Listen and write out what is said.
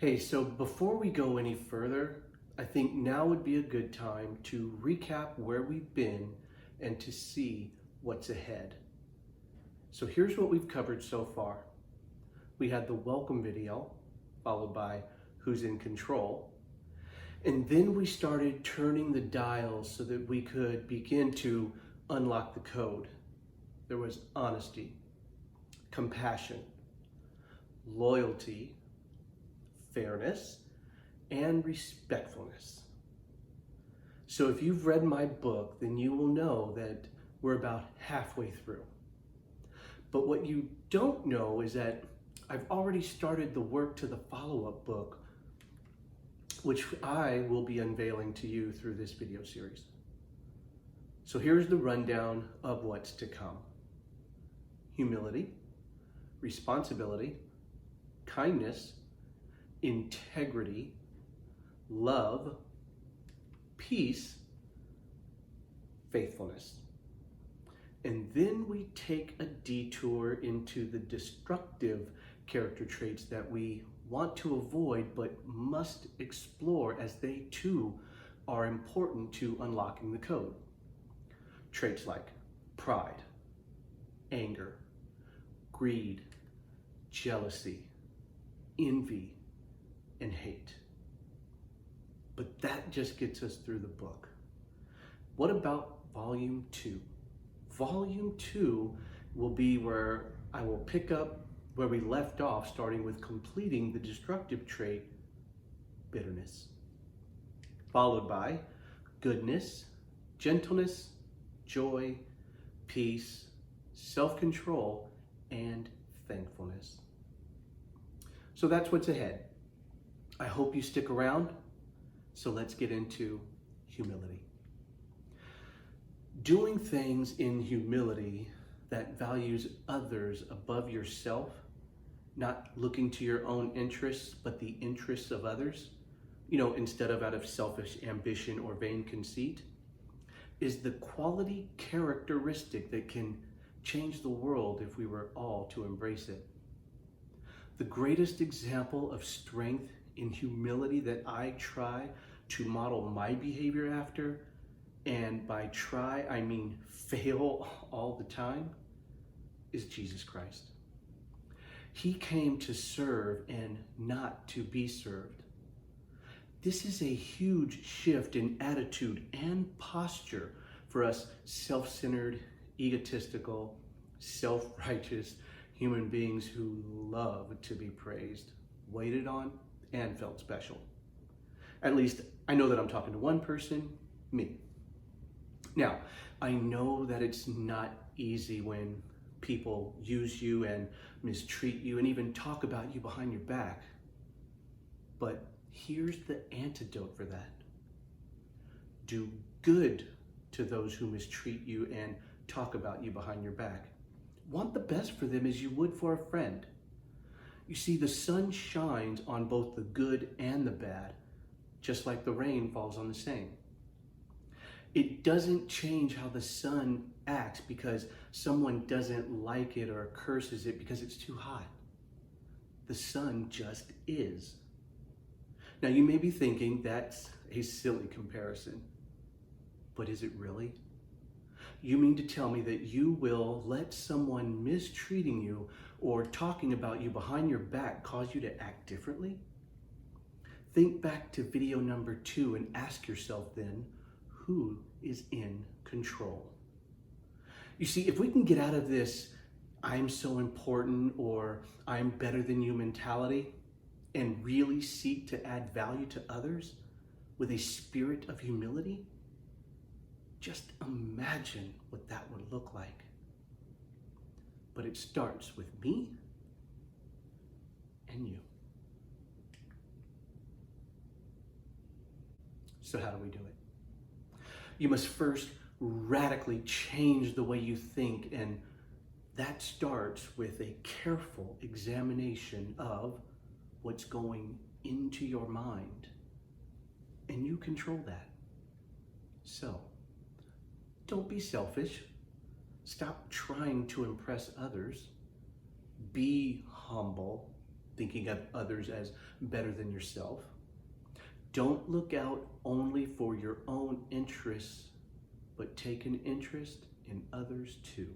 Hey, so before we go any further, I think now would be a good time to recap where we've been and to see what's ahead. So here's what we've covered so far. We had the welcome video, followed by who's in control. And then we started turning the dials so that we could begin to unlock the code. There was honesty, compassion, loyalty, fairness, and respectfulness. So if you've read my book, then you will know that we're about halfway through. But what you don't know is that I've already started the work to the follow-up book, which I will be unveiling to you through this video series. So here's the rundown of what's to come. Humility, responsibility, kindness, integrity, love, peace, faithfulness. And then we take a detour into the destructive character traits that we want to avoid but must explore, as they too are important to unlocking the code. Traits like pride, anger, greed, jealousy, envy, and hate. But that just gets us through the book. What about volume 2? Volume 2 will be where I will pick up where we left off, starting with completing the destructive trait, bitterness, followed by goodness, gentleness, joy, peace, self-control, and thankfulness. So that's what's ahead. I hope you stick around. So let's get into humility. Doing things in humility that values others above yourself, not looking to your own interests, but the interests of others, instead of out of selfish ambition or vain conceit, is the quality characteristic that can change the world if we were all to embrace it. The greatest example of strength in humility that I try to model my behavior after, and by try, I mean fail all the time, is Jesus Christ. He came to serve and not to be served. This is a huge shift in attitude and posture for us self-centered, egotistical, self-righteous human beings who love to be praised, waited on, and felt special. At least I know that I'm talking to one person, me. Now, I know that it's not easy when people use you and mistreat you and even talk about you behind your back. But here's the antidote for that. Do good to those who mistreat you and talk about you behind your back. Want the best for them as you would for a friend. You see, the sun shines on both the good and the bad, just like the rain falls on the same. It doesn't change how the sun acts because someone doesn't like it or curses it because it's too hot. The sun just is. Now, you may be thinking that's a silly comparison, but is it really? You mean to tell me that you will let someone mistreating you or talking about you behind your back cause you to act differently? Think back to video number 2 and ask yourself then, who is in control? You see, if we can get out of this I'm so important or I'm better than you mentality and really seek to add value to others with a spirit of humility, just imagine what that would look like. But it starts with me and you. So how do we do it? You must first radically change the way you think, and that starts with a careful examination of what's going into your mind, and you control that. So, don't be selfish. Stop trying to impress others. Be humble. thinking of others as better than yourself. Don't look out only for your own interests, but take an interest in others too.